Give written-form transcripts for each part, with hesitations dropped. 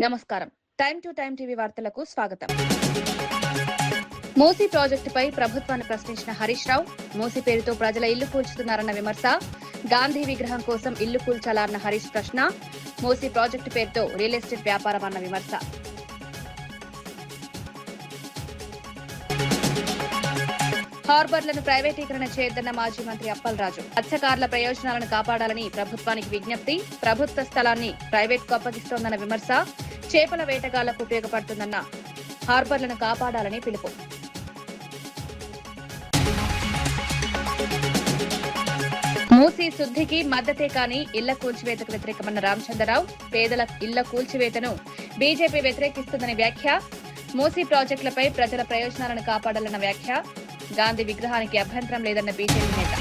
నమస్కారం. Time to time TV వార్తలకు స్వాగతం. మూసీ ప్రాజెక్టుపై ప్రభుత్వాన్ని ప్రశ్నించిన హరీష్ రావు, మూసీ పేరుతో ప్రజల ఇల్లు కూల్చుతున్నారన్న విమర్శ, గాంధీ విగ్రహం కోసం ఇల్లు కూల్చాలన్న హరీష్ ప్రశ్న, మూసీ ప్రాజెక్టు పేరుతో రియల్ ఎస్టేట్ వ్యాపారం అన్న విమర్శ. హార్బర్లను ప్రైవేటీకరణ చేయొద్దన్న మాజీ మంత్రి అప్పలరాజు, మత్స్యకారుల ప్రయోజనాలను కాపాడాలని ప్రభుత్వానికి విజ్ఞప్తి, ప్రభుత్వ స్థలాన్ని ప్రైవేట్కు అప్పగిస్తోందన్న విమర్శ, చేపల వేటగాళ్లకు ఉపయోగపడుతుందన్న హార్బర్లను కాపాడాలని పిలుపు. మూసీ శుద్ధికి మద్దతే కానీ ఇళ్ల కూల్చివేతకు వ్యతిరేకమన్న రామచంద్రరావు, పేదల ఇళ్ల కూల్చివేతను బీజేపీ వ్యతిరేకిస్తుందని వ్యాఖ్య, మూసీ ప్రాజెక్టులపై ప్రజల ప్రయోజనాలను కాపాడాలన్న వ్యాఖ్య, గాంధీ విగ్రహానికి అభ్యంతరం లేదన్న బీజేపీ నేత.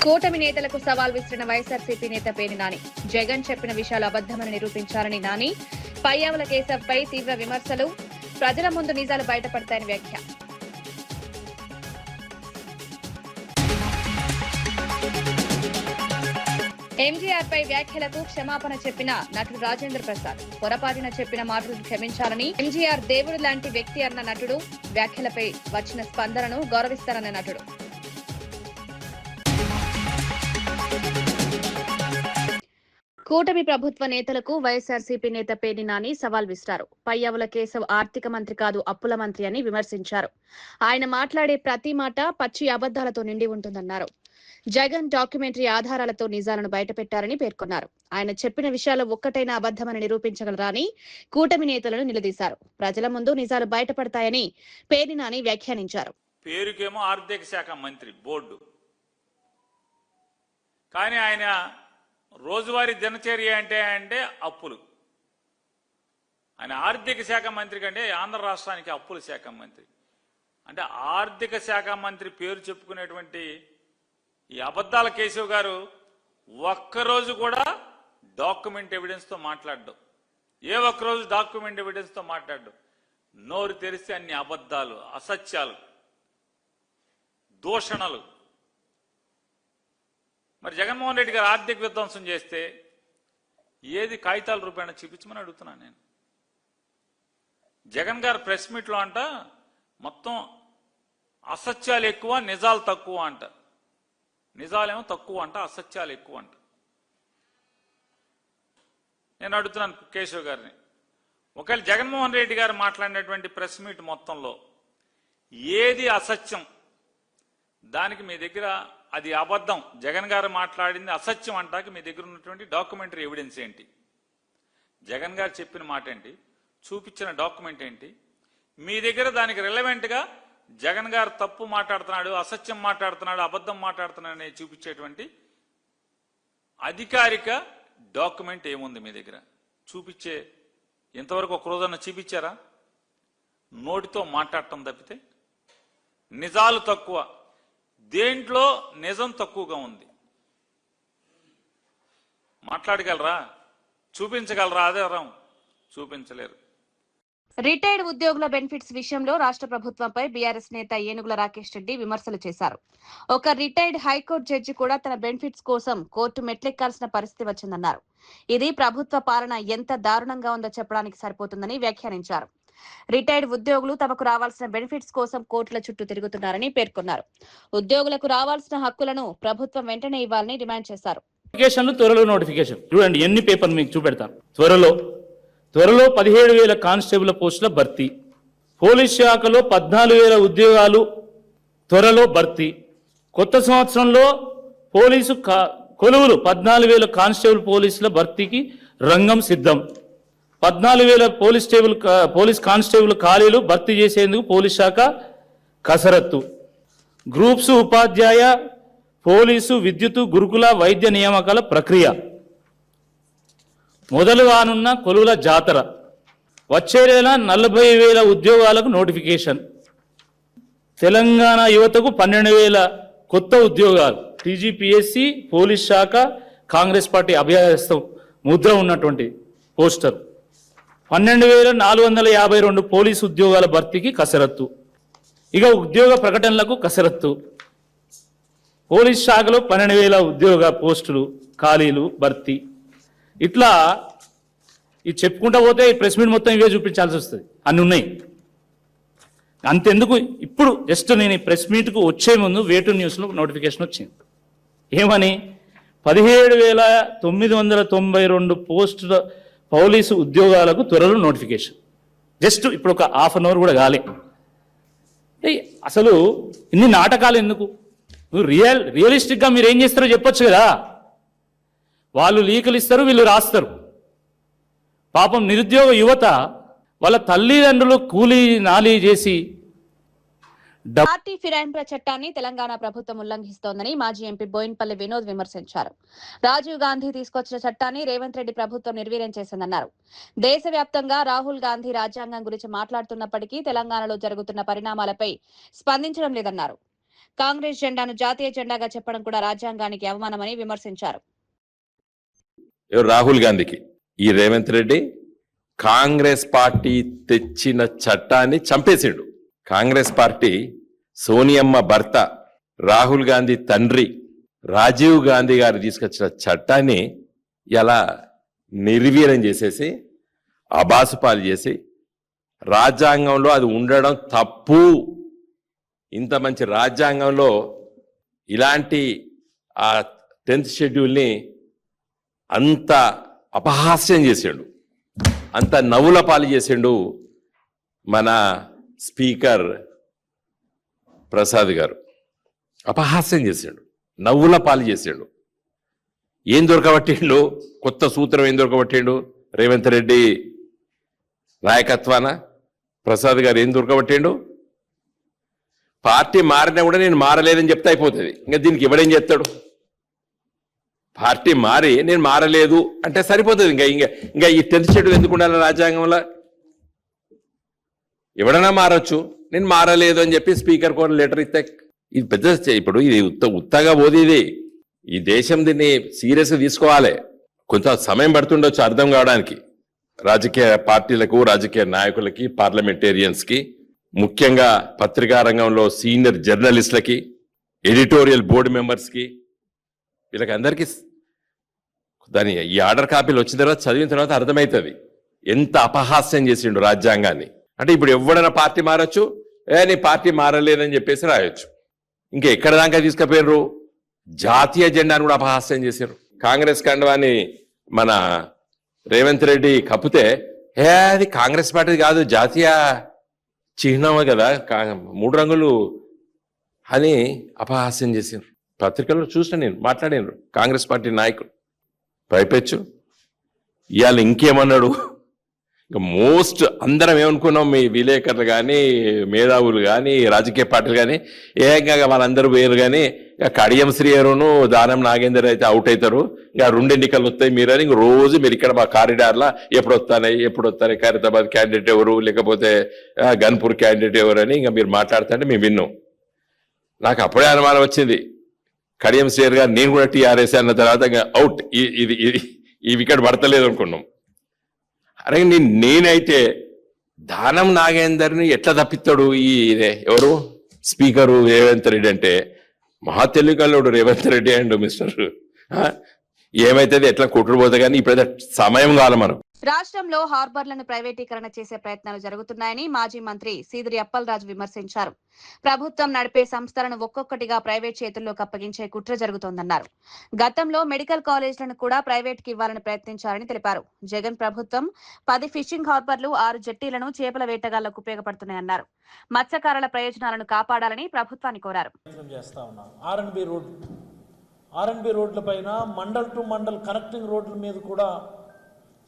కూటమి నేతలకు సవాల్ విసిరిన వైఎస్ఆర్సీపీ నేత పేర్ని నాని, జగన్ చెప్పిన విషయాలు అబద్దమని నిరూపించారని నాని, పయ్యావుల కేశవ్పై తీవ్ర విమర్శలు, ప్రజల ముందు నిజాలు బయటపడతాయని వ్యాఖ్య. ఎంజీఆర్ పై వ్యాఖ్యలకు క్షమాపణ చెప్పిన నటుడు రాజేంద్ర ప్రసాద్, పొరపాటున చెప్పిన మాటలను క్షమించాలని, ఎంజీఆర్ దేవుడు లాంటి వ్యక్తి అన్న నటుడు, వ్యాఖ్యలపై వచ్చిన స్పందనను గౌరవిస్తారన్న నటుడు. కూటమి ప్రభుత్వ నేతలకు వైఎస్ఆర్సీపీ నేత పేర్ని నాని సవాల్ విసిరారు. పయ్యావుల కేశవ్ ఆర్థిక మంత్రి కాదు, అప్పుల మంత్రి అని విమర్శించారు. ఆయన మాట్లాడే ప్రతి మాట పచ్చి అబద్దాలతో నిండి ఉంటుందన్నారు. జగన్ డాక్యుమెంటరీ ఆధారాలతో నిజాలను బయటపెట్టారని పేర్కొన్నారు. ఆయన చెప్పిన విషయాలు ఒక్కటైనా అబద్దమని నిరూపించగలరా అని కూటమి నేతలను నిలదీశారు. ప్రజల ముందు నిజాలు బయటపడతాయని పేర్ని నాని వ్యాఖ్యానించారు. పేరుకేమో ఆర్థిక శాఖ మంత్రి బోర్డు, కానీ ఆయన రోజువారీ దినచర్య అంటే అప్పులు. ఆయన ఆర్థిక శాఖ మంత్రి కంటే ఆంధ్ర రాష్ట్రానికి అప్పుల శాఖ మంత్రి. అంటే ఆర్థిక శాఖ మంత్రి పేరు చెప్పుకునేటువంటి ఈ అబద్దాల కేశవ్ గారు ఒక్కరోజు కూడా డాక్యుమెంట్ ఎవిడెన్స్తో మాట్లాడడం, ఏ ఒక్కరోజు డాక్యుమెంట్ ఎవిడెన్స్తో మాట్లాడడం. నోరు తెరిస్తే అన్ని అబద్దాలు, అసత్యాలు, దూషణలు. మరి జగన్మోహన్ రెడ్డి గారు ఆర్థిక విధ్వంసం చేస్తే ఏది కాగితాల రూపాయన చూపించమని అడుగుతున్నాను నేను. జగన్ గారు ప్రెస్ మీట్లో అంట మొత్తం అసత్యాలు ఎక్కువ, నిజాలు తక్కువ అంట. నిజాలేమో తక్కువ అంట, అసత్యాలు ఎక్కువ అంట. నేను అడుగుతున్నాను కేశవ్ గారిని, ఒకవేళ జగన్మోహన్ రెడ్డి గారు మాట్లాడినటువంటి ప్రెస్ మీట్ మొత్తంలో ఏది అసత్యం, దానికి మీ దగ్గర అది అబద్ధం, జగన్ గారు మాట్లాడింది అసత్యం అంటాకి మీ దగ్గర ఉన్నటువంటి డాక్యుమెంటరీ ఎవిడెన్స్ ఏంటి? జగన్ గారు చెప్పిన మాట ఏంటి? చూపించిన డాక్యుమెంట్ ఏంటి? మీ దగ్గర దానికి రిలవెంట్గా జగన్ గారు తప్పు మాట్లాడుతున్నాడు, అసత్యం మాట్లాడుతున్నాడు, అబద్ధం మాట్లాడుతున్నాడు అని చూపించేటువంటి అధికారిక డాక్యుమెంట్ ఏముంది మీ దగ్గర? చూపించే ఇంతవరకు ఒక రోజన్నా చూపించారా? నోటితో మాట్లాడటం తప్పితే. నిజాలు తక్కువ, దేంట్లో నిజం తక్కువగా ఉంది? మాట్లాడగలరా? చూపించగలరా? అదే రాం, చూపించలేరు. రిటైర్డ్ ఉద్యోగుల బెనిఫిట్స్ విషయంలో రాష్ట్ర ప్రభుత్వంపై బీఆర్ఎస్ నేత ఏనుగుల రాకేష్ రెడ్డి విమర్శలు చేశారు. ఒక రిటైర్డ్ హైకోర్టు జడ్జి కూడా తన బెనిఫిట్స్ కోసం కోర్టు మెట్లెక్కాల్సిన పరిస్థితి వచ్చిందన్నారు. ఇది ప్రభుత్వ పాలన ఎంత దారుణంగా ఉందో చెప్పడానికి సరిపోతుందని వ్యాఖ్యానించారు. రిటైర్డ్ ఉద్యోగులు తమకు రావాల్సిన బెనిఫిట్స్ కోసం కోర్టుల చుట్టూ తిరుగుతున్నారని పేర్కొన్నారు. ఉద్యోగులకు రావాల్సిన హక్కులను ప్రభుత్వం వెంటనే ఇవ్వాలని డిమాండ్ చేశారు. త్వరలో నోటిఫికేషన్ చూడండి, ఎన్ని పేపర్లు మీకు చూపెడతాను. త్వరలో 17,000 కానిస్టేబుల్ పోస్టుల భర్తీ, పోలీస్ శాఖలో 14,000 ఉద్యోగాలు త్వరలో భర్తీ, కొత్త సంవత్సరంలో పోలీసు కొలువులు 14,000 కానిస్టేబుల్ పోలీసుల భర్తీకి రంగం సిద్ధం, 14,000 పోలీస్ కానిస్టేబుల్ ఖాళీలు భర్తీ చేసేందుకు పోలీస్ శాఖ కసరత్తు, గ్రూప్స్ ఉపాధ్యాయ పోలీసు విద్యుత్ గురుకుల వైద్య నియామకాల ప్రక్రియ, మొదలు కానున్న కొలువుల జాతర, వచ్చే నెల 40,000 ఉద్యోగాలకు నోటిఫికేషన్, తెలంగాణ యువతకు 12,000 కొత్త ఉద్యోగాలు, టీజీపీఎస్సీ పోలీస్ శాఖ కాంగ్రెస్ పార్టీ అభ్యర్థం ముద్ర ఉన్నటువంటి పోస్టర్, 12,452 పోలీసు ఉద్యోగాల భర్తీకి కసరత్తు. ఇక ఉద్యోగ ప్రకటనలకు కసరత్తు. పోలీస్ శాఖలో 12,000 ఉద్యోగ పోస్టులు ఖాళీలు భర్తీ. ఇట్లా ఇది చెప్పుకుంటా పోతే ఈ ప్రెస్ మీట్ మొత్తం ఇవే చూపించాల్సి వస్తుంది, అన్ని ఉన్నాయి. అంతెందుకు, ఇప్పుడు జస్ట్ నేను ఈ ప్రెస్ మీట్కు వచ్చే ముందు వేటు న్యూస్లో నోటిఫికేషన్ వచ్చింది. ఏమని? 17,992 పోస్టుల పోలీసు ఉద్యోగాలకు త్వరలో నోటిఫికేషన్. జస్ట్ ఇప్పుడు ఒక హాఫ్ అన్ అవర్ కూడా కాలే. అసలు ఇన్ని నాటకాలు ఎందుకు? రియలిస్టిక్గా మీరు ఏం చేస్తారో చెప్పొచ్చు కదా. వాళ్ళు లీకులు ఇస్తారు, వీళ్ళు రాస్తారు. పాపం నిరుద్యోగ యువత వాళ్ళ తల్లిదండ్రులు కూలీ నాలీ చేసి పార్టీ ఫిరాయింపుల చట్టాన్ని తెలంగాణ ప్రభుత్వం ఉల్లంఘిస్తోందని మాజీ ఎంపీ బోయిన్పల్లి వినోద్ విమర్శించారు. రాజీవ్ గాంధీ తీసుకొచ్చిన చట్టాన్ని రేవంత్ రెడ్డి ప్రభుత్వం నిర్వీర్యం చేసిందన్నారు. దేశవ్యాప్తంగా రాహుల్ గాంధీ రాజ్యాంగం గురించి మాట్లాడుతున్నప్పటికీ తెలంగాణలో జరుగుతున్న పరిణామాలపై స్పందించడం లేదన్నారు. కాంగ్రెస్ జెండాను జాతీయ జెండాగా చెప్పడం కూడా రాజ్యాంగానికి అవమానమని విమర్శించారు. రాహుల్ గాంధీకి ఈ రేవంత్ రెడ్డి కాంగ్రెస్ పార్టీ తెచ్చిన చట్టాన్ని చంపేసాడు. కాంగ్రెస్ పార్టీ సోనియమ్మ భర్త రాహుల్ గాంధీ తండ్రి రాజీవ్ గాంధీ గారు తీసుకొచ్చిన చట్టాన్ని ఎలా నిర్వీర్యం చేసేసి అబాసుపాలు చేసి రాజ్యాంగంలో అది ఉండడం తప్పు, ఇంత మంచి రాజ్యాంగంలో ఇలాంటి ఆ 10th షెడ్యూల్ని అంత అపహాస్యం చేసాడు, అంత నవ్వుల పాలు చేసిండు మన స్పీకర్ ప్రసాద్ గారు. అపహాస్యం చేసాడు, నవ్వుల పాలు చేసాడు. ఏం దొరకబట్టిండు? కొత్త సూత్రం ఏం దొరకబట్టిండు? రేవంత్ రెడ్డి నాయకత్వాన ప్రసాద్ గారు ఏం దొరకబట్టిండు? పార్టీ మారినా కూడా నేను మారలేదని చెప్తే అయిపోతుంది. ఇంకా దీనికి ఎవడేం చేస్తాడు? పార్టీ మారి నేను మారలేదు అంటే సరిపోతుంది. ఇంకా ఈ 10th షెడ్యూల్ ఎందుకు ఉండాలి రాజ్యాంగంలో? ఎవడన్నా మారచ్చు, నేను మారలేదు అని చెప్పి స్పీకర్ కూడా లెటర్ ఇస్తే ఇది పెద్ద. ఇప్పుడు ఇది ఉత్తగా పోదు. ఈ దేశం దీన్ని సీరియస్గా తీసుకోవాలి. కొంత సమయం పడుతుండొచ్చు అర్థం కావడానికి రాజకీయ పార్టీలకు, రాజకీయ నాయకులకి, పార్లమెంటేరియన్స్కి, ముఖ్యంగా పత్రికా రంగంలో సీనియర్ జర్నలిస్టులకి, ఎడిటోరియల్ బోర్డు మెంబర్స్కి, వీళ్ళకి అందరికీ దాని ఈ ఆర్డర్ కాపీలు వచ్చిన తర్వాత చదివిన తర్వాత అర్థమవుతుంది ఎంత అపహాస్యం చేసిండు రాజ్యాంగాన్ని. అంటే ఇప్పుడు ఎవడైనా పార్టీ మారచ్చు, నీ పార్టీ మారలేదని చెప్పేసి రాయొచ్చు. ఇంకా ఎక్కడ దాకా తీసుకుపోయినరు? జాతీయ జెండాను కూడా అపహాస్యం చేశారు. కాంగ్రెస్ కండువాన్ని మన రేవంత్ రెడ్డి కప్పితే అది కాంగ్రెస్ పార్టీ కాదు, జాతీయ చిహ్నమే కదా, 3 రంగులు అని అపహాస్యం చేశారు. పత్రికల్లో చూసిన, నేను మాట్లాడాను కాంగ్రెస్ పార్టీ నాయకులు. పైపెచ్చు ఇవాళ ఇంకేమన్నాడు? ఇంకా మోస్ట్ అందరం ఏమనుకున్నాం, మీ విలేకరులు కానీ, మేధావులు కానీ, రాజకీయ పార్టీలు కానీ ఏకంగా వాళ్ళందరూ వేరు. కానీ ఇక కడియం శ్రీయరును దానం నాగేందర్ అయితే అవుట్ అవుతారు. ఇంకా 2 ఎన్నికలు వస్తాయి మీరని ఇంక రోజు మీరు ఇక్కడ మా కారిడార్లా ఎప్పుడు వస్తాయి ఖైరతాబాద్ క్యాండిడేట్ ఎవరు, లేకపోతే గన్పూర్ క్యాండిడేట్ ఎవరు అని ఇంకా మీరు మాట్లాడుతుంటే మేము విన్నాం. నాకు అప్పుడే అనుమానం వచ్చింది, కడియం శ్రీయర్ గారు నేను కూడా టీఆర్ఎస్ అన్న తర్వాత ఇంకా అవుట్, ఈ వికెట్ పడతలేదు అనుకున్నాం. అరే నేనైతే దానం నాగేందర్ని ఎట్లా తప్పిస్తాడు ఈ ఎవరు స్పీకరు రేవంత్ రెడ్డి అంటే? మహా తెలివికల్లోడు రేవంత్ రెడ్డి అండ్ మిస్టర్ ఏమైతుంది ఎట్లా కొట్టుకుపోతా. కానీ ఇప్పుడు సమయం కాలం మనం. రాష్ట్రంలో హార్బర్లను ప్రైవేటీకరణ చేసే ప్రయత్నాలు జరుగుతున్నాయని మాజీ మంత్రి సీదిరి అప్పలరాజు విమర్శించారు. ప్రభుత్వం నడిపే సంస్థలను ఒక్కొక్కటిగా ప్రైవేట్ చేతుల్లోకి అప్పగించే కుట్ర జరుగుతోందన్నారు. గతంలో మెడికల్ కాలేజీలను కూడా ప్రైవేట్కి ఇవ్వాలని ప్రయత్నించారని తెలిపారు. జగన్ ప్రభుత్వం 10 ఫిషింగ్ హార్బర్లు, 6 జెట్టీలను చేపల వేటగాళ్లకు ఉపయోగపడుతున్నాయన్నారు. మత్స్యకారుల ప్రయోజనాలను కాపాడాలని ప్రభుత్వాన్ని కోరారు. ఆర్ఎన్బి రోడ్ల పైన మండల్ టు మండల్ కనెక్టింగ్ రోడ్ల మీద కూడా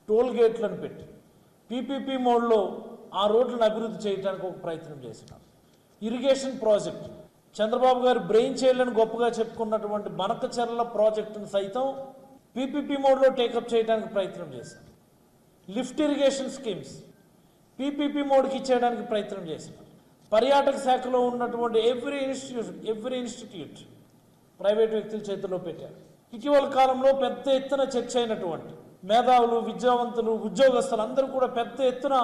టోల్ గేట్లను పెట్టి పీపీపీ మోడ్లో ఆ రోడ్లను అభివృద్ధి చేయడానికి ఒక ప్రయత్నం చేసినారు. ఇరిగేషన్ ప్రాజెక్ట్, చంద్రబాబు గారు బ్రెయిన్ చైల్డ్లను గొప్పగా చెప్పుకున్నటువంటి బనకచెర్ల ప్రాజెక్టును సైతం పీపీపీ మోడ్లో టేకప్ చేయడానికి ప్రయత్నం చేశారు. లిఫ్ట్ ఇరిగేషన్ స్కీమ్స్ పీపీపీ మోడ్కి ఇచ్చేయడానికి ప్రయత్నం చేసినారు. పర్యాటక శాఖలో ఉన్నటువంటి ఎవ్రీ ఇన్స్టిట్యూట్ ప్రైవేట్ వ్యక్తుల చేతుల్లో పెట్టారు. ఇటీవల కాలంలో పెద్ద ఎత్తున చర్చ అయినటువంటి మేధావులు, విద్యావంతులు, ఉద్యోగస్తులు అందరూ కూడా పెద్ద ఎత్తున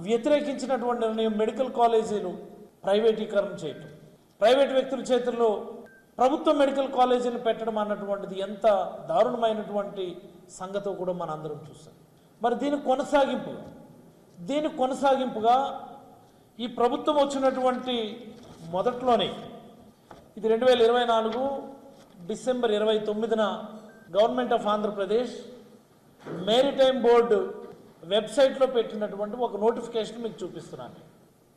వ్యతిరేకించినటువంటి నిర్ణయం మెడికల్ కాలేజీలు ప్రైవేటీకరణ చేయటం, ప్రైవేట్ వ్యక్తుల చేతుల్లో ప్రభుత్వ మెడికల్ కాలేజీని పెట్టడం అన్నటువంటిది ఎంత దారుణమైనటువంటి సంగతో కూడా మన అందరం చూస్తాం. మరి దీని కొనసాగింపుగా ఈ ప్రభుత్వం వచ్చినటువంటి మొదట్లోనే ఇది 2024 డిసెంబర్ 29న government of Andhra Pradesh maritime board వెబ్సైట్లో పెట్టినటువంటి ఒక నోటిఫికేషన్ మీకు చూపిస్తున్నాను.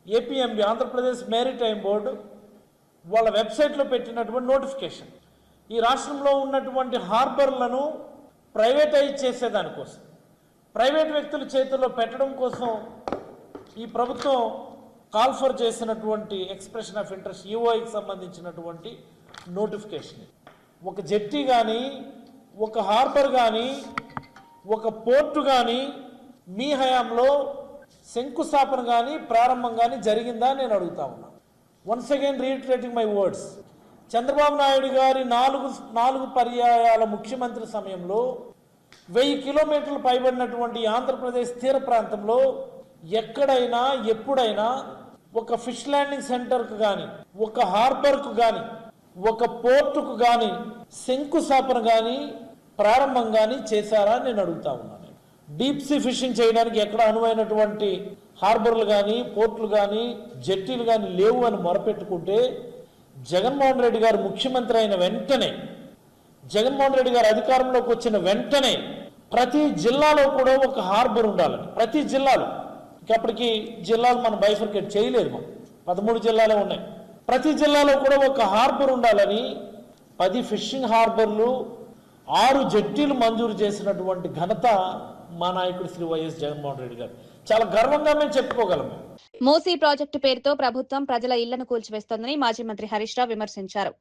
ఏపీఎంబి ఆంధ్రప్రదేశ్ మేరిటైమ్ బోర్డు వాళ్ళ వెబ్సైట్లో పెట్టినటువంటి నోటిఫికేషన్ ఈ రాష్ట్రంలో ఉన్నటువంటి హార్బర్లను ప్రైవేటైజ్ చేసేదానికోసం, ప్రైవేట్ వ్యక్తుల చేతుల్లో పెట్టడం కోసం ఈ ప్రభుత్వం కాల్ఫర్ చేసినటువంటి ఎక్స్ప్రెషన్ ఆఫ్ ఇంట్రెస్ట్ ఈఓఐకి సంబంధించినటువంటి నోటిఫికేషన్. ఒక జెట్టి కానీ, ఒక హార్బర్ కానీ, ఒక పోర్టు కానీ మీ హయాంలో శంకుస్థాపన కానీ ప్రారంభం కానీ జరిగిందా నేను అడుగుతా ఉన్నా. Once again reiterating my words, Chandrababu Naidu గారి నాలుగు పర్యాయాల ముఖ్యమంత్రి సమయంలో 1000 కిలోమీటర్లు పైబడినటువంటి ఆంధ్రప్రదేశ్ తీర ప్రాంతంలో ఎక్కడైనా ఎప్పుడైనా ఒక ఫిష్ ల్యాండింగ్ సెంటర్కు కానీ, ఒక హార్బర్కు కానీ, ఒక పోర్టుకు కానీ శంకుస్థాపన కానీ ప్రారంభం కానీ చేశారా నేను అడుగుతా ఉన్నాను. డీప్ సీ ఫిషింగ్ చేయడానికి ఎక్కడ అనువైనటువంటి హార్బర్లు కానీ, పోర్టులు కానీ, జెట్టీలు కానీ లేవు అని మొరపెట్టుకుంటే జగన్మోహన్ రెడ్డి గారు ముఖ్యమంత్రి అయిన వెంటనే, జగన్మోహన్ రెడ్డి గారు అధికారంలోకి వచ్చిన వెంటనే ప్రతి జిల్లాలో కూడా ఒక హార్బర్ ఉండాలని, ప్రతి జిల్లాలో, ఇప్పటికీ జిల్లాలు మనం బైఫర్కేట్ చేయలేదు, మనం 13 జిల్లాలే ఉన్నాయి, ప్రతి జిల్లాలో కూడా ఒక హార్బర్ ఉండాలని 10 ఫిషింగ్ హార్బర్లు 6 జెట్టీలు మంజూరు చేసినటువంటి ఘనత మా నాయకుడు శ్రీ వైఎస్ జగన్మోహన్ రెడ్డి గారు. చాలా గర్వంగా మేము చెప్పుకోగలం. మూసీ ప్రాజెక్టు పేరుతో ప్రభుత్వం ప్రజల ఇళ్లను కూల్చివేస్తోందని మాజీ మంత్రి హరీష్ రావు విమర్శించారు.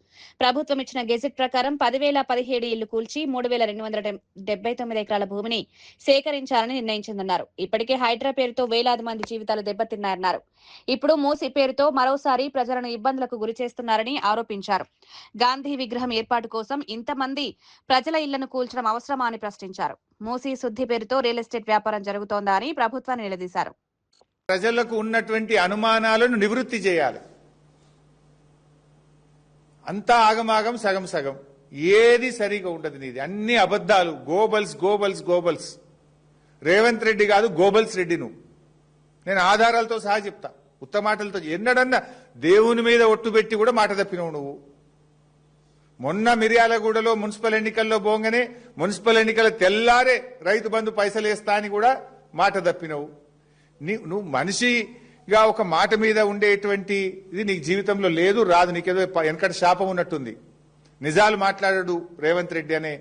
ప్రభుత్వం ఇచ్చిన గెజిట్ ప్రకారం 10,017 ఇళ్లు కూల్చి 3,279 ఎకరాల భూమిని సేకరించాలని నిర్ణయించిందన్నారు. ఇప్పటికే హైడ్రా పేరుతో వేలాది మంది జీవితాలు దెబ్బతిన్నారన్నారు. ఇప్పుడు మూసీ పేరుతో మరోసారి ప్రజలను ఇబ్బందులకు గురి చేస్తున్నారని ఆరోపించారు. గాంధీ విగ్రహం ఏర్పాటు కోసం ఇంతమంది ప్రజల ఇళ్లను కూల్చడం అవసరమా అని ప్రశ్నించారు. మూసీ శుద్ధి పేరుతో రియల్ ఎస్టేట్ వ్యాపారం జరుగుతోందా అని ప్రభుత్వాన్ని నిలదీశారు. ప్రజలకు ఉన్నటువంటి అనుమానాలను నివృత్తి చేయాలి. అంతా ఆగమాగం, సగం సగం, ఏది సరిగా ఉండదు. నీది అన్ని అబద్ధాలు, గోబల్స్. రేవంత్ రెడ్డి కాదు, గోబల్స్ రెడ్డి నువ్వు. నేను ఆధారాలతో సహా చెప్తా, ఉత్త మాటలతో. ఎన్నడన్నా దేవుని మీద ఒట్టు పెట్టి కూడా మాట తప్పినవు నువ్వు. మొన్న మిర్యాలగూడలో మున్సిపల్ ఎన్నికల్లో పోగానే మున్సిపల్ ఎన్నికల తెల్లారే రైతు బంధు పైసలు వేస్తా అని కూడా మాట తప్పినవు. నువ్వు మనిషిగా ఒక మాట మీద ఉండేటువంటి ఇది నీకు జీవితంలో లేదు, రాదు. నీకేదో వెనకటి శాపం ఉన్నట్టుంది. నిజాలు మాట్లాడడు రేవంత్ రెడ్డి అనే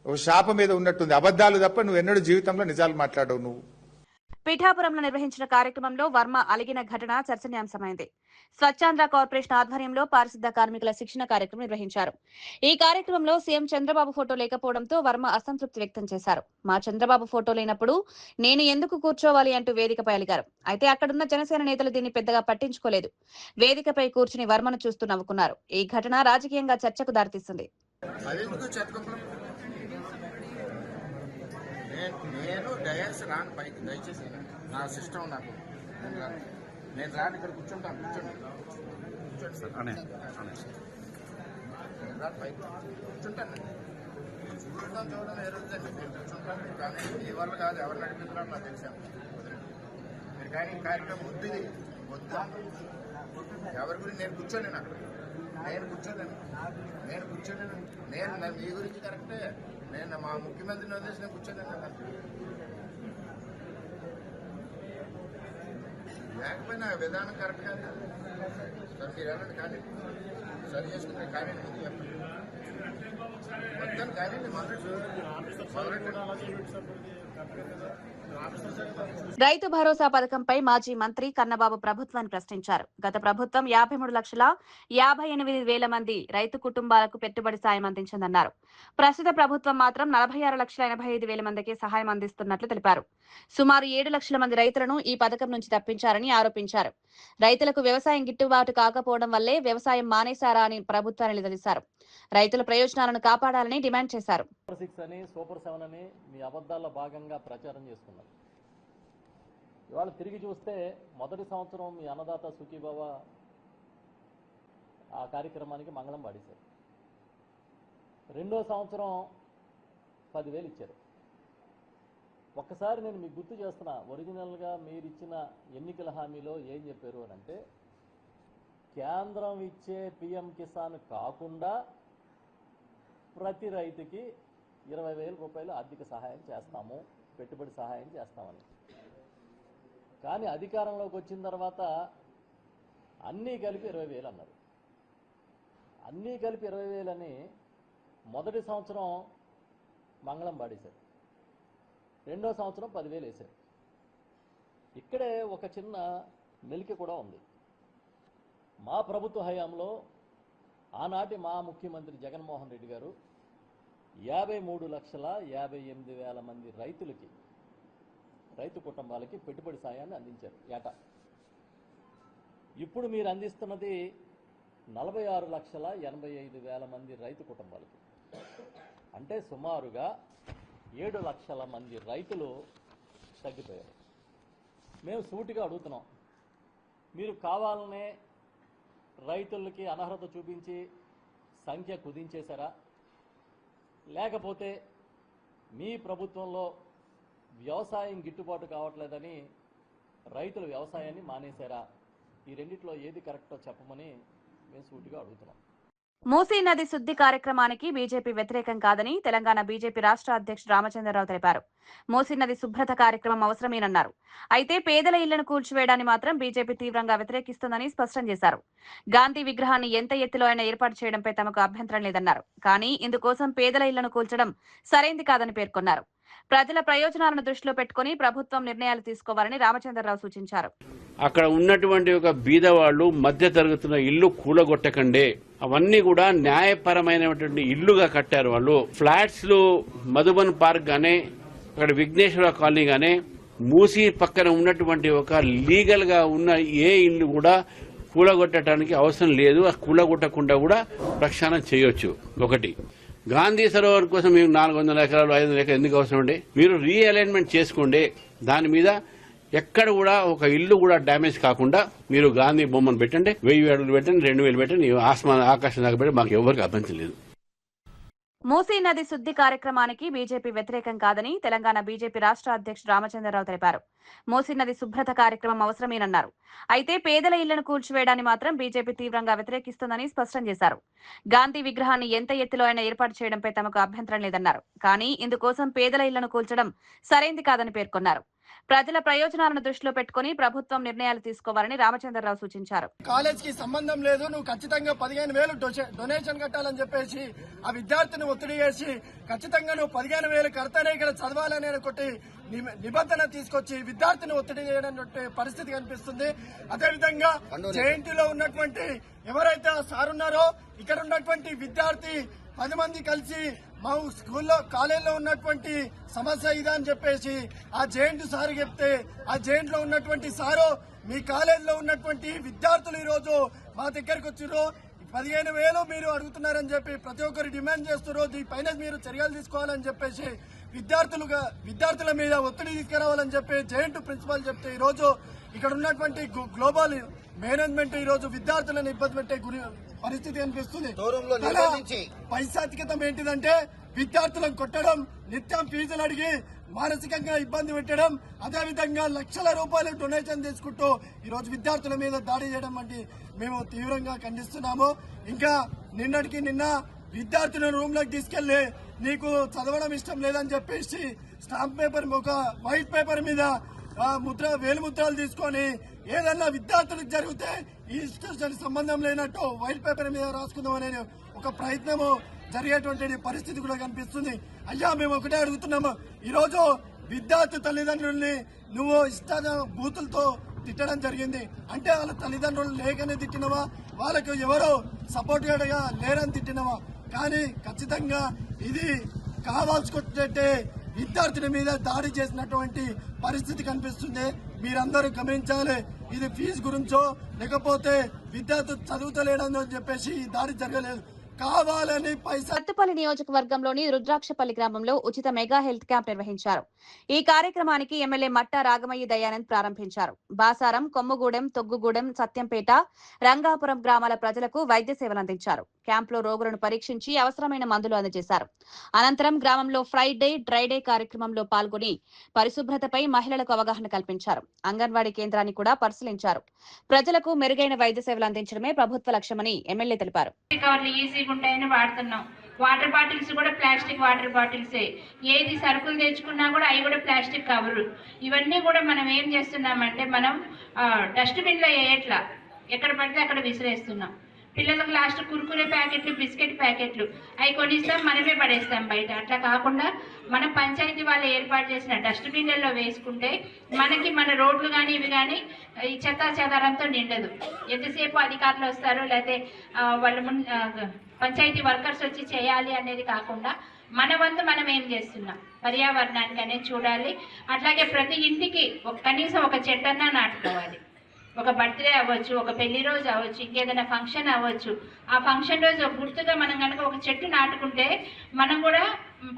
ఒక శాపం మీద ఉన్నట్టుంది. అబద్ధాలు తప్ప నువ్వు ఎన్నడూ జీవితంలో నిజాలు మాట్లాడవు నువ్వు. పిఠాపురంలో నిర్వహించిన కార్యక్రమంలో వర్మ అలిగిన ఘటన చర్చనీయాంశమైంది. స్వచ్ఛాంధ్ర కార్పొరేషన్ ఆధ్వర్యంలో పారిశుద్ధ కార్మికుల శిక్షణ కార్యక్రమం నిర్వహించారు. ఈ కార్యక్రమంలో సీఎం చంద్రబాబు ఫోటో లేకపోవడంతో వర్మ అసంతృప్తి వ్యక్తం చేశారు. మా చంద్రబాబు ఫోటో లేనప్పుడు నేను ఎందుకు కూర్చోవాలి అంటూ వేదికపై అలిగారు. అయితే అక్కడున్న జనసేన నేతలు దీన్ని పెద్దగా పట్టించుకోలేదు. వేదికపై కూర్చుని వర్మను చూస్తూ నవ్వుకున్నారు. ఈ ఘటన రాజకీయంగా చర్చకు దారితీస్తుంది. నేను డయాస్ రాను పైకి, దయచేసి నా సిస్టమ్ నాకు నేను రాను, ఇక్కడ కూర్చుంటాను సార్. నేను రాను పైకి కూర్చుంటాను. చూడడం ఎరుగుతుంది, నేను కూర్చుంటాను. కానీ ఎవరు కాదు, ఎవరు నడిపిస్తున్నారో నాకు తెలిసాను. మీరు కానీ కార్యక్రమం వద్దుది వద్దా, ఎవరి గురించి నేను కూర్చోలేను. అక్కడ నేను కూర్చోలేను. నేను మీ గురించి కరెక్టే. నేను మా ముఖ్యమంత్రిని వదిలేసి నేను కూర్చోలేను కదా. లేకపోయినా విధానం కరెక్ట్ కాదు. సార్ మీరు వెళ్ళండి, కానీ సరి చేసుకుంటే కానీ ముందు మొత్తం కానీ రైతు భరోసా పథకంపై మాజీ మంత్రి కన్నబాబు ప్రభుత్వాన్ని ప్రశ్నించారు. గత ప్రభుత్వం 53,58,000 మంది రైతు కుటుంబాలకు పెట్టుబడి సాయం అందించిందన్నారు. ప్రస్తుత ప్రభుత్వం మాత్రం 46,85,000 మందికి సహాయం అందిస్తున్నట్లు తెలిపారు. సుమారు 7 లక్షల మంది రైతులను ఈ పథకం నుంచి తప్పించారని ఆరోపించారు. రైతులకు వ్యవసాయం గిట్టుబాటు కాకపోవడం వల్లే వ్యవసాయం మానేశారా అని ప్రభుత్వాన్ని నిలదీశారు. రైతుల ప్రయోజనాలను కాపాడాలని డిమాండ్ చేశారు. సూపర్ 7 అని మీ అబద్ధాల్లో భాగంగా ప్రచారం చేసుకున్నారు. ఇవాళ తిరిగి చూస్తే మొదటి సంవత్సరం మీ అన్నదాత సుఖీభవ ఆ కార్యక్రమానికి మంగళం పాడేశారు. రెండో సంవత్సరం 10,000 ఇచ్చారు. ఒక్కసారి నేను మీకు గుర్తు చేస్తున్నా, ఒరిజినల్గా మీరు ఇచ్చిన ఎన్నికల హామీలో ఏం చెప్పారు అని అంటే, కేంద్రం ఇచ్చే పిఎం కిసాన్ కాకుండా ప్రతి రైతుకి 20,000 రూపాయలు ఆర్థిక సహాయం చేస్తాము, పెట్టుబడి సహాయం చేస్తామని. కానీ అధికారంలోకి వచ్చిన తర్వాత అన్నీ కలిపి 20,000 అన్నారు. అన్నీ కలిపి 20,000 అని మొదటి సంవత్సరం మంగళం పాడేశారు, రెండో సంవత్సరం 10,000 వేశారు. ఇక్కడే ఒక చిన్న మెలిక కూడా ఉంది. మా ప్రభుత్వ హయాంలో ఆనాటి మా ముఖ్యమంత్రి జగన్మోహన్ రెడ్డి గారు 53,58,000 మంది రైతు కుటుంబాలకి పెట్టుబడి సాయాన్ని అందించారు ఏటా. ఇప్పుడు మీరు అందిస్తున్నది 46,85,000 మంది రైతు కుటుంబాలకి. అంటే సుమారుగా 7 లక్షల మంది రైతులు తగ్గిపోయారు. మేము సూటిగా అడుగుతున్నాం, మీరు కావాలనే రైతులకి అనర్హత చూపించి సంఖ్య కుదించేశారా, లేకపోతే మీ ప్రభుత్వంలో వ్యవసాయం గిట్టుబాటు కావట్లేదని రైతులు వ్యవసాయాన్ని మానేశారా? ఈ రెండిట్లో ఏది కరెక్టో చెప్పమని మేము సూటిగా అడుగుతున్నాం. మూసీ నది శుద్ధి కార్యక్రమానికి బీజేపీ వ్యతిరేకం కాదని తెలంగాణ బీజేపీ రాష్ట్ర అధ్యక్షుడు రామచంద్రరావు తెలిపారు. మూసీ నది శుభ్రత కార్యక్రమం అవసరమేనన్నారు. అయితే పేదల ఇళ్లను కూల్చివేయడాన్ని మాత్రం బీజేపీ తీవ్రంగా వ్యతిరేకిస్తుందని స్పష్టం చేశారు. గాంధీ విగ్రహాన్ని ఎంత ఎత్తులో అయినా ఏర్పాటు చేయడంపై తమకు అభ్యంతరం లేదన్నారు. కానీ ఇందుకోసం పేదల ఇళ్లను కూల్చడం సరైంది కాదని పేర్కొన్నారు. ప్రజల ప్రయోజనాలను దృష్టిలో పెట్టుకుని ప్రభుత్వం నిర్ణయాలు తీసుకోవాలని రామచంద్రరావు సూచించారు. అక్కడ ఉన్నటువంటి ఒక బీదవాళ్లు మధ్య తరగతున్న ఇల్లు కూలగొట్టకండే, అవన్నీ కూడా న్యాయపరమైనటువంటి ఇల్లుగా కట్టారు వాళ్ళు. ఫ్లాట్స్ లో మధుబన్ పార్క్ గానే, అక్కడ విఘ్నేశ్వర కాలనీ గానే, మూసీ పక్కన ఉన్నటువంటి ఒక లీగల్ గా ఉన్న ఏ ఇల్లు కూడా కూలగొట్టడానికి అవసరం లేదు. ఆ కూలగొట్టకుండా కూడా ప్రక్షాళన చేయొచ్చు. ఒకటి, గాంధీ సరోవర్ కోసం మీకు 400 ఎకరాలు 500 ఎకరాలు ఎందుకు అవసరం అండి? మీరు రీఅలైన్మెంట్ చేసుకోండి. దాని మీద ఎక్కడ కూడా ఒక ఇల్లు కూడా డ్యామేజ్ కాకుండా మీరు గాంధీ బొమ్మను పెట్టండి, 1000 అడుగులు పెట్టండి, 2000 పెట్టండి, ఆకాశం దాకా పెట్టి మాకు ఎవరికి అభ్యంతరం లేదు. మూసీ నది శుద్ధి కార్యక్రమానికి బీజేపీ వ్యతిరేకం కాదని తెలంగాణ బీజేపీ రాష్ట్ర అధ్యక్షుడు రామచంద్రరావు తెలిపారు. మూసీ నది శుభ్రత కార్యక్రమం అవసరమేనన్నారు. అయితే పేదల ఇళ్లను కూల్చివేయడాన్ని మాత్రం బీజేపీ తీవ్రంగా వ్యతిరేకిస్తుందని స్పష్టం చేశారు. గాంధీ విగ్రహాన్ని ఎంత ఎత్తులో అయినా ఏర్పాటు చేయడంపై తమకు అభ్యంతరం లేదన్నారు. కానీ ఇందుకోసం పేదల ఇళ్లను కూల్చడం సరైంది కాదని పేర్కొన్నారు. ప్రజల ప్రయోజనాలను దృష్టిలో పెట్టుకుని ప్రభుత్వం నిర్ణయాలు తీసుకోవాలని రామచంద్రరావు సూచించారు. కాలేజ్ కి సంబంధం లేదు, నువ్వు ఖచ్చితంగా 15,000 డొనేషన్ కట్టాలని చెప్పేసి ఆ విద్యార్థిని ఒత్తిడి చేసి ఖచ్చితంగా నువ్వు 15,000 కడతానే ఇక్కడ చదవాలనే ఒకటి నిబంధన తీసుకొచ్చి విద్యార్థిని ఒత్తిడి చేయడం పరిస్థితి కనిపిస్తుంది. అదేవిధంగా జేఎన్టీలో ఉన్నటువంటి ఎవరైతే సార్ ఉన్నారో ఇక్కడ ఉన్నటువంటి విద్యార్థి 10 మంది కలిసి మా స్కూల్లో కాలేజీలో ఉన్నటువంటి సమస్య ఇదా అని చెప్పేసి ఆ జేఎన్టీ సార్ చెప్తే, ఆ జేఎన్టీ లో ఉన్నటువంటి సారు మీ కాలేజీలో ఉన్నటువంటి విద్యార్థులు ఈ రోజు మా దగ్గరకు వచ్చిర్రు, 15,000 మీరు అడుగుతున్నారని చెప్పి ప్రతి ఒక్కరు డిమాండ్ చేస్తున్నారు. దీనిపైన మీరు చర్యలు తీసుకోవాలని చెప్పేసి విద్యార్థుల మీద ఒత్తిడి తీసుకురావాలని చెప్పి జేఎన్టీ ప్రిన్సిపాల్ చెప్తే ఈ రోజు ఇక్కడ ఉన్నటువంటి గ్లోబల్ మేనేజ్మెంట్ ఈ రోజు విద్యార్థులను ఇబ్బంది పెట్టే పరిస్థితి కనిపిస్తుంది. పైశాచికతం ఏంటిదంటే విద్యార్థులను కొట్టడం, నిత్యం ఫీజులు అడిగి మానసికంగా ఇబ్బంది పెట్టడం, అదేవిధంగా లక్షల రూపాయలు డొనేషన్ తీసుకుంటూ ఈ రోజు విద్యార్థుల మీద దాడి చేయడం వంటి మేము తీవ్రంగా ఖండిస్తున్నాము. ఇంకా నిన్న విద్యార్థులను రూమ్ లోకి తీసుకెళ్లి నీకు చదవడం ఇష్టం లేదని చెప్పేసి స్టాంప్ పేపర్ ఒక వైట్ పేపర్ మీద వేలిముద్రలు తీసుకొని ఏదన్నా విద్యార్థులకు జరిగితే ఈ ఇన్స్టిట్యూషన్ సంబంధం లేనట్టు వైట్ పేపర్ మీద రాసుకుందాం అనే ఒక ప్రయత్నము జరిగేటువంటి పరిస్థితి కూడా కనిపిస్తుంది. అయ్యా మేము ఒకటే అడుగుతున్నాము, ఈ రోజు విద్యార్థి తల్లిదండ్రుల్ని నువ్వు ఇష్ట బూతులతో తిట్టడం జరిగింది. అంటే వాళ్ళ తల్లిదండ్రులు లేకనే తిట్టినవా, వాళ్ళకు ఎవరో సపోర్ట్ గా లేరని తిట్టినవా? కానీ ఖచ్చితంగా ఇది కావాల్సుకుంటే విద్యార్థుల మీద దాడి చేసినటువంటి పరిస్థితి కనిపిస్తుంది. మీరందరూ గమనించాలి, ఇది ఫీజు గురించో లేకపోతే విద్యార్థులు చదువుతలేడని చెప్పేసి ఈ దాడి జరగలేదు. కావాలని పైసా సత్తుపల్లి నియోజకవర్గంలోని రుద్రాక్షపల్లి గ్రామంలో ఉచిత మెగా హెల్త్ క్యాంప్ నిర్వహించారు. ఈ కార్యక్రమానికి ఎమ్మెల్యే మట్టా రాగమయ్యి దయానంద్ ప్రారంభించారు. బాసారం, కొమ్ముగూడెం, తొగ్గుగూడెం, సత్యంపేట, రంగాపురం గ్రామాల ప్రజలకు వైద్య సేవలు అందించారు. క్యాంపులో రోగులను పరీక్షించి అవసరమైన మందులు అందజేశారు. అనంతరం గ్రామంలో ఫ్రైడే డ్రై డే కార్యక్రమంలో పాల్గొని పరిశుభ్రతపై మహిళలకు అవగాహన కల్పించారు. అంగన్వాడీ కేంద్రాన్ని కూడా పరిశీలించారు. ప్రజలకు మెరుగైన వైద్య సేవలు అందించడమే ప్రభుత్వ లక్ష్యమని ఎమ్మెల్యే తెలిపారు. ఈజీగా ఉంటాయని వాడుతున్నాం. వాటర్ బాటిల్స్ కూడా ప్లాస్టిక్ వాటర్ బాటిల్సే. ఏది సరుకులు తెచ్చుకున్నా కూడా అవి కూడా ప్లాస్టిక్ కవరు. ఇవన్నీ కూడా మనం ఏం చేస్తున్నామంటే మనం డస్ట్బిన్లో వేయట్లా, ఎక్కడ పడితే అక్కడ విసిరేస్తున్నాం. పిల్లలకు లాస్ట్ కుర్కురే ప్యాకెట్లు, బిస్కెట్ ప్యాకెట్లు అవి కొనిస్తాం, మనమే పడేస్తాం బయట. అట్లా కాకుండా మన పంచాయతీ వాళ్ళు ఏర్పాటు చేసిన డస్ట్బిన్లలో వేసుకుంటే మనకి మన రోడ్లు కానీ ఇవి కానీ ఈ చెత్తా చెదారంతో నిండదు. ఎంతసేపు అధికారులు వస్తారు లేకపోతే వాళ్ళు పంచాయతీ వర్కర్స్ వచ్చి చేయాలి అనేది కాకుండా మన వంతు మనం ఏం చేస్తున్నాం పర్యావరణానికి అనేది చూడాలి. అట్లాగే ప్రతి ఇంటికి కనీసం ఒక చెట్టన్నా నాటుకోవాలి. ఒక బర్త్డే అవ్వచ్చు, ఒక పెళ్లి రోజు అవ్వచ్చు, ఇంకేదైనా ఫంక్షన్ అవ్వచ్చు. ఆ ఫంక్షన్ రోజు గుర్తుగా మనం కనుక ఒక చెట్టు నాటుకుంటే మనం కూడా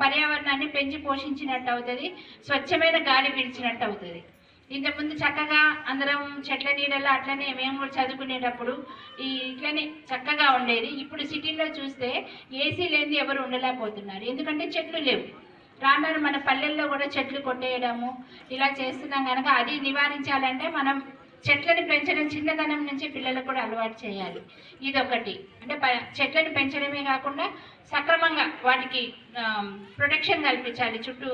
పర్యావరణాన్ని పెంచి పోషించినట్టు అవుతుంది, స్వచ్ఛమైన గాలి పీల్చినట్టు అవుతుంది. ఇంతకుముందు చక్కగా అందరం చెట్ల నీడలో అట్లనే మేము కూడా చదువుకునేటప్పుడు ఇట్లనే చక్కగా ఉండేది. ఇప్పుడు సిటీలో చూస్తే ఏసీ లేనిది ఎవరు ఉండలేకపోతున్నారు, ఎందుకంటే చెట్లు లేవు. రాను మన పల్లెల్లో కూడా చెట్లు కొట్టేయడము ఇలా చేస్తున్నాం కనుక అది నివారించాలంటే మనం చెట్లను పెంచడం చిన్నతనం నుంచి పిల్లలకు కూడా అలవాటు చేయాలి. ఇదొకటి. అంటే చెట్లను పెంచడమే కాకుండా సక్రమంగా వాటికి ప్రొటెక్షన్ కల్పించాలి. చుట్టూ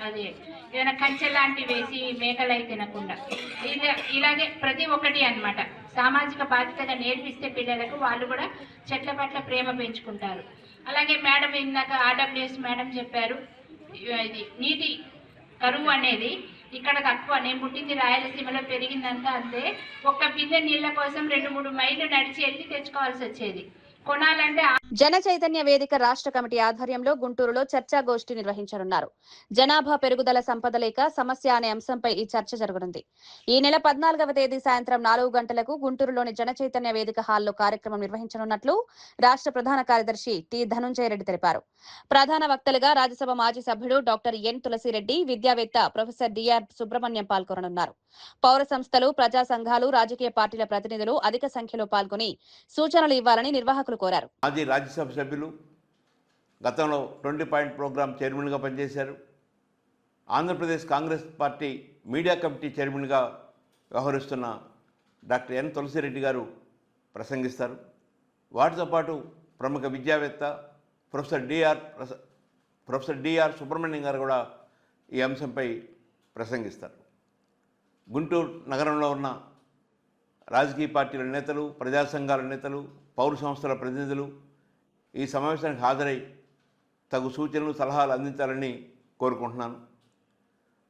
అది ఏదైనా కంచె లాంటివి వేసి మేకలై తినకుండా ఇలాగే ప్రతి ఒక్కటి అన్నమాట. సామాజిక బాధ్యతగా నేర్పిస్తే పిల్లలకు వాళ్ళు కూడా చెట్ల పట్ల ప్రేమ పెంచుకుంటారు. అలాగే మేడం ఇందాక ఆర్డబ్ల్యూఎస్ మేడం చెప్పారు, ఇది నీటి కరువు అనేది ఇక్కడ తక్కువ. నేను పుట్టింది రాయలసీమలో, పెరిగిందంతా అంతే. ఒక్క బిందె నీళ్ల కోసం 2-3 మైళ్ళు నడిచి వెళ్ళి తెచ్చుకోవాల్సి వచ్చేది. కొనాలంటే జన చైతన్య వేదిక రాష్ట్ర కమిటీ ఆధ్వర్యంలో గుంటూరులో చర్చా గోష్ఠి నిర్వహించనున్నారు. జనాభా పెరుగుదల, సంపద లేక సమస్య అనే అంశంపై ఈ చర్చ జరగనుంది. ఈ నెల 14వ తేదీ సాయంత్రం 4 గంటలకు గుంటూరులోని జన చైతన్య వేదిక హాల్లో కార్యక్రమం నిర్వహించనున్నట్లు రాష్ట్ర ప్రధాన కార్యదర్శి టి ధనుంజయ రెడ్డి తెలిపారు. ప్రధాన వక్తలుగా రాజ్యసభ మాజీ సభ్యుడు డాక్టర్ ఎన్ తులసిరెడ్డి, విద్యావేత్త ప్రొఫెసర్ డిఆర్ సుబ్రహ్మణ్యం పాల్గొననున్నారు. పౌర సంస్థలు, ప్రజా సంఘాలు, రాజకీయ పార్టీల ప్రతినిధులు అధిక సంఖ్యలో పాల్గొని సూచనలు ఇవ్వాలని నిర్వాహకులు కోరారు. మాజీ రాజ్యసభ సభ్యులు, గతంలో 20 పాయింట్ ప్రోగ్రాం చైర్మన్గా పనిచేశారు. Andhra Pradesh Congress party media committee చైర్మన్గా వ్యవహరిస్తున్న డాక్టర్ ఎన్ తులసిరెడ్డి గారు ప్రసంగిస్తారు. వాటితో పాటు ప్రముఖ విద్యావేత్త ప్రొఫెసర్ డిఆర్ సుబ్రహ్మణ్యం గారు కూడా ఈ అంశంపై ప్రసంగిస్తారు. గుంటూరు నగరంలో ఉన్న రాజకీయ పార్టీల నేతలు, ప్రజా సంఘాల నేతలు, పౌర సంస్థల ప్రతినిధులు ఈ సమావేశానికి హాజరై తగు సూచనలు, సలహాలు అందించాలని కోరుకుంటున్నాను.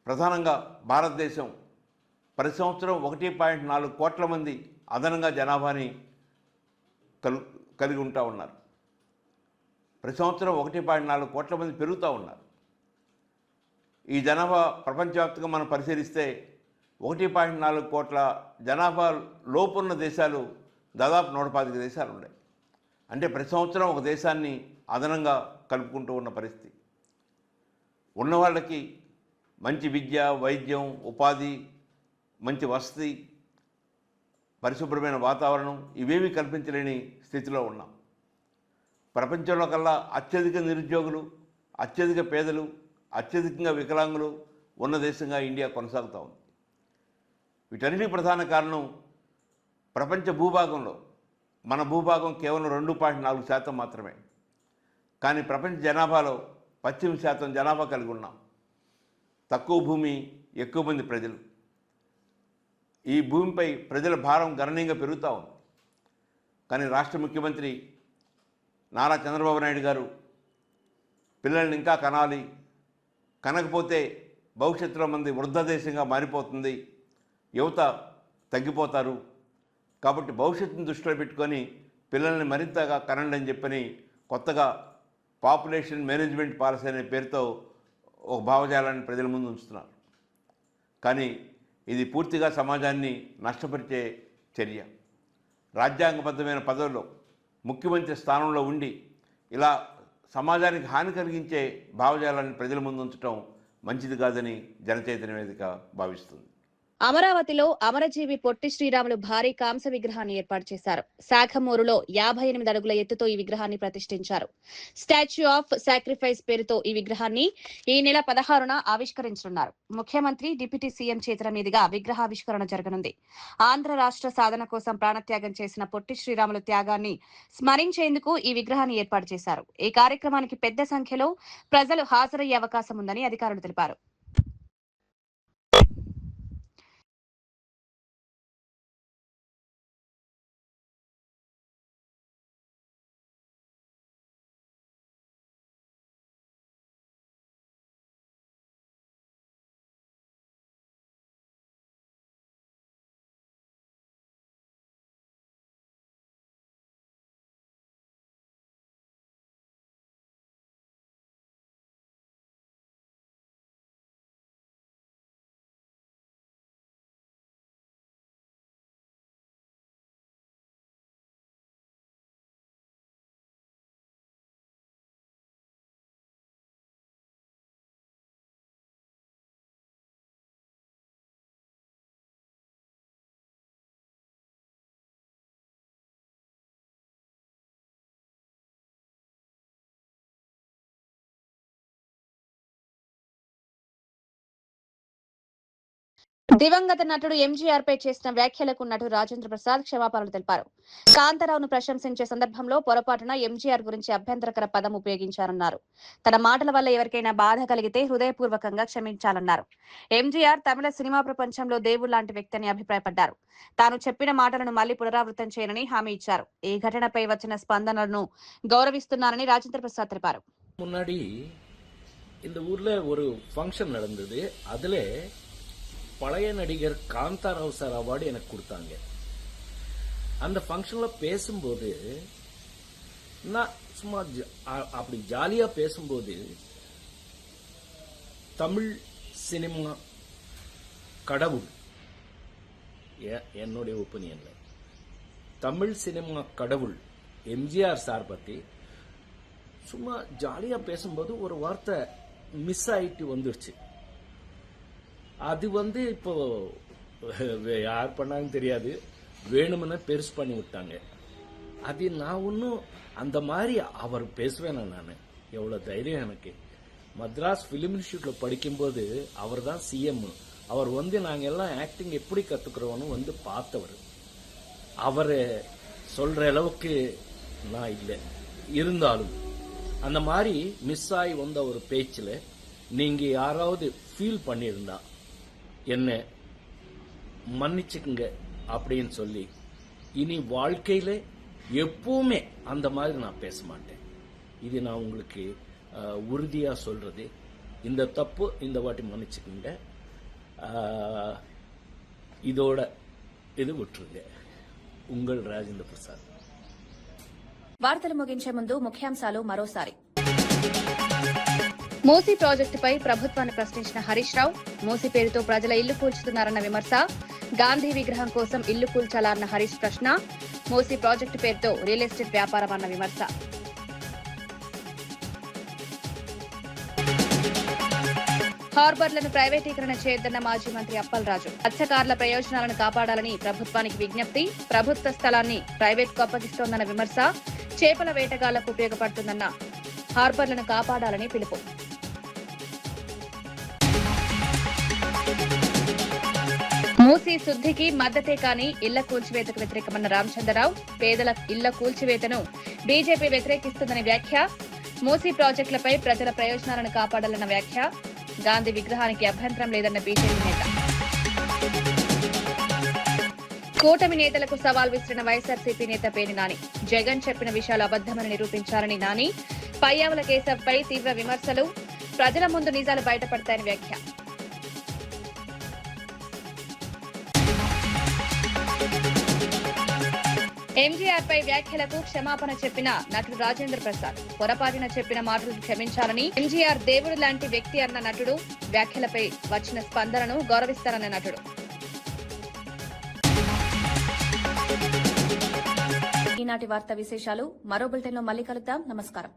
ప్రధానంగా భారతదేశం ప్రతి సంవత్సరం 1.4 కోట్ల మంది అదనంగా జనాభాని కలిగి ఉంటా ఉన్నారు. ప్రతి సంవత్సరం 1.4 కోట్ల మంది పెరుగుతూ ఉన్నారు. ఈ జనాభా ప్రపంచవ్యాప్తంగా మనం పరిశీలిస్తే 1.4 కోట్ల జనాభా లోపున్న దేశాలు దాదాపు 125 దేశాలు ఉన్నాయి. అంటే ప్రతి సంవత్సరం ఒక దేశాన్ని అదనంగా కలుపుకుంటూ ఉన్న పరిస్థితి. ఉన్నవాళ్ళకి మంచి విద్య, వైద్యం, ఉపాధి, మంచి వసతి, పరిశుభ్రమైన వాతావరణం ఇవేమీ కల్పించలేని స్థితిలో ఉన్నాం. ప్రపంచంలో కల్లా అత్యధిక నిరుద్యోగులు, అత్యధిక పేదలు, అత్యధికంగా వికలాంగులు ఉన్న దేశంగా ఇండియా కొనసాగుతూ ఉంది. వీటన్నిటి ప్రధాన కారణం ప్రపంచ భూభాగంలో మన భూభాగం కేవలం 2.4% మాత్రమే. కానీ ప్రపంచ జనాభాలో 18% జనాభా కలిగి ఉన్నాం. తక్కువ భూమి, ఎక్కువ మంది ప్రజలు. ఈ భూమిపై ప్రజల భారం గణనీయంగా పెరుగుతూ ఉంది. కానీ రాష్ట్ర ముఖ్యమంత్రి నారా చంద్రబాబు నాయుడు గారు పిల్లల్ని ఇంకా కనాలి, కనకపోతే భవిష్యత్తులో మంది వృద్ధ దేశంగా మారిపోతుంది, యువత తగ్గిపోతారు, కాబట్టి భవిష్యత్తును దృష్టిలో పెట్టుకొని పిల్లల్ని మరింతగా కనండి అని చెప్పని కొత్తగా పాపులేషన్ మేనేజ్మెంట్ పాలసీ అనే పేరుతో ఒక భావజాలాన్ని ప్రజల ముందు ఉంచుతున్నారు. కానీ ఇది పూర్తిగా సమాజాన్ని నష్టపరిచే చర్య. రాజ్యాంగబద్ధమైన పదవుల్లో ముఖ్యమంత్రి స్థానంలో ఉండి ఇలా సమాజానికి హాని కలిగించే భావజాలాన్ని ప్రజల ముందు ఉంచడం మంచిది కాదని జనచైతన్య వేదిక భావిస్తుంది. అమరావతిలో అమరజీవి పొట్టి శ్రీరాములు భారీ కాంస్య విగ్రహాన్ని ఏర్పాటు చేశారు. శాఖమూరులో 58 అడుగుల ఎత్తుతో ఈ విగ్రహాన్ని ప్రతిష్ఠించారు. స్టాచ్యూ ఆఫ్ సాక్రిఫైస్ పేరుతో ఈ విగ్రహాన్ని ఈ నెల 16న ఆవిష్కరించనున్నారు. ముఖ్యమంత్రి, డిప్యూటీ సీఎం చేతుల మీదుగా విగ్రహావిష్కరణ జరగనుంది. ఆంధ్ర రాష్ట్ర సాధన కోసం ప్రాణత్యాగం చేసిన పొట్టి శ్రీరాములు త్యాగాన్ని స్మరించేందుకు ఈ విగ్రహాన్ని ఏర్పాటు చేశారు. ఈ కార్యక్రమానికి పెద్ద సంఖ్యలో ప్రజలు హాజరయ్యే అవకాశం ఉందని అధికారులు తెలిపారు. దివంగత నటుడు ఎంజీఆర్ పై చేసిన వ్యాఖ్యలకు నటుడు రాజేంద్ర ప్రసాద్ క్షమాపణలు తెలిపారు. కాంతారావును ప్రశంసించే సందర్భంలో పొరపాటున ఎంజీఆర్ గురించి అభ్యంతరకర పదం ఉపయోగించారన్నారు. తన మాటల వల్ల ఎవరికైనా బాధ కలిగితే హృదయపూర్వకంగా క్షమించాలన్నారు. ఎంజీఆర్ తమిళ సినిమా ప్రపంచంలో దేవుడు లాంటి వ్యక్తి అని అభిప్రాయపడ్డారు. తాను చెప్పిన మాటలను మళ్లీ పునరావృతం చేయనని హామీ ఇచ్చారు. ఈ ఘటనపై వచ్చిన స్పందనలను గౌరవిస్తున్నారని రాజేంద్ర ప్రసాద్ తెలిపారు. முன்னாடி இந்த ஊர்ல ஒரு ஃபங்க்ஷன் நடந்தது. அதுல பழைய நடிகர் காந்தாராவ் சார் அவார்டு எனக்கு கொடுத்தாங்க. அந்த ஃபங்க்ஷன்ல பேசும்போது நான் சும்மா அப்படி ஜாலியா பேசும்போது தமிழ் சினிமா கடவுள், என்னுடைய ஒப்பீனியன்ல தமிழ் சினிமா கடவுள் எம்ஜிஆர் சார் பத்தி சும்மா ஜாலியா பேசும்போது ஒரு வார்த்தை மிஸ் ஆயிட்டு வந்துருச்சு. அது இப்போ யார் பண்ணாங்க தெரியாது, வேணும்னு பெருசு பண்ணி விட்டாங்க. அது நான் ஒன்னும் அந்த மாதிரி அவர் பேசுவேனா? நான் எவ்வளவு தைரியம் எனக்கு. மദ്രാஸ் பிலிம் இன்ஸ்டியூட்ல படிக்கும்போது அவர் தான் சிஎம். அவர் நாங்க எல்லாம் ஆக்டிங் எப்படி கத்துக்கிறோம்னு பார்த்தவர். அவர் சொல்ற அளவுக்கு நான் இல்லை. இருந்தாலும் அந்த மாதிரி மிஸ் ஆகி வந்த ஒரு பேச்சுல நீங்க யாராவது ஃபீல் பண்ணியிருந்தா என்ன மன்னிச்சுக்குங்க அப்படின்னு சொல்லி இனி வாழ்க்கையில எப்பவுமே அந்த மாதிரி நான் பேச மாட்டேன். இது நான் உங்களுக்கு உறுதியா சொல்றது. இந்த தப்பு இந்த வாட்டி மன்னிச்சுக்குங்க, இதோட இது விட்டுருங்க. உங்கள் రాజేంద్ర ప్రసాద్. వార్తలు ముగించే ముందు ముఖ్యాంశాలు మరోసారి. మూసీ ప్రాజెక్టుపై ప్రభుత్వాన్ని ప్రశ్నించిన హరీష్ రావు. మూసీ పేరుతో ప్రజల ఇల్లు కూల్చుతున్నారన్న విమర్శ. గాంధీ విగ్రహం కోసం ఇల్లు కూల్చాలన్న హరీష్ ప్రశ్న. మూసీ ప్రాజెక్టు పేరుతో రియల్ ఎస్టేట్ వ్యాపారం అన్న విమర్శ. హార్బర్లను ప్రైవేటీకరణ చేయొద్దన్న మాజీ మంత్రి అప్పలరాజు. మత్స్యకారుల ప్రయోజనాలను కాపాడాలని ప్రభుత్వానికి విజ్ఞప్తి. ప్రభుత్వ స్థలాన్ని ప్రైవేట్కు అప్పగిస్తోందన్న విమర్శ. చేపల వేటగాళ్లకు ఉపయోగపడుతుందన్న హార్బర్లను కాపాడాలని పిలుపు. మూసీ శుద్ధికి మద్దతే కానీ ఇళ్ల కూల్చివేతకు వ్యతిరేకమన్న రామచంద్రరావు. పేదల ఇళ్ల కూల్చివేతను బీజేపీ వ్యతిరేకిస్తుందని వ్యాఖ్య. మూసీ ప్రాజెక్టులపై ప్రజల ప్రయోజనాలను కాపాడాలన్న వ్యాఖ్య. గాంధీ విగ్రహానికి అభ్యంతరం లేదన్న బీజేపీ నేత. కూటమి నేతలకు సవాల్ విసిరిన వైఎస్ఆర్సీపీ నేత పేర్ని నాని. జగన్ చెప్పిన విషయాలు అబద్దమని నిరూపించారని నాని. పయ్యావుల కేశవ్పై తీవ్ర విమర్శలు. ప్రజల ముందు నిజాలు బయటపడతాయని వ్యాఖ్య. ఎంజీఆర్ పై వ్యాఖ్యలకు క్షమాపణ చెప్పిన నటుడు రాజేంద్ర ప్రసాద్. పొరపాటున చెప్పిన మాటలు క్షమించాలని. ఎంజీఆర్ దేవుడు లాంటి వ్యక్తి అన్న నటుడు. వ్యాఖ్యలపై వచ్చిన స్పందనను గౌరవిస్తారన్న నటుడు. ఈనాటి వార్తా విశేషాలు. మరో బులెటిన్లో మళ్ళీ కలుద్దాం. నమస్కారం.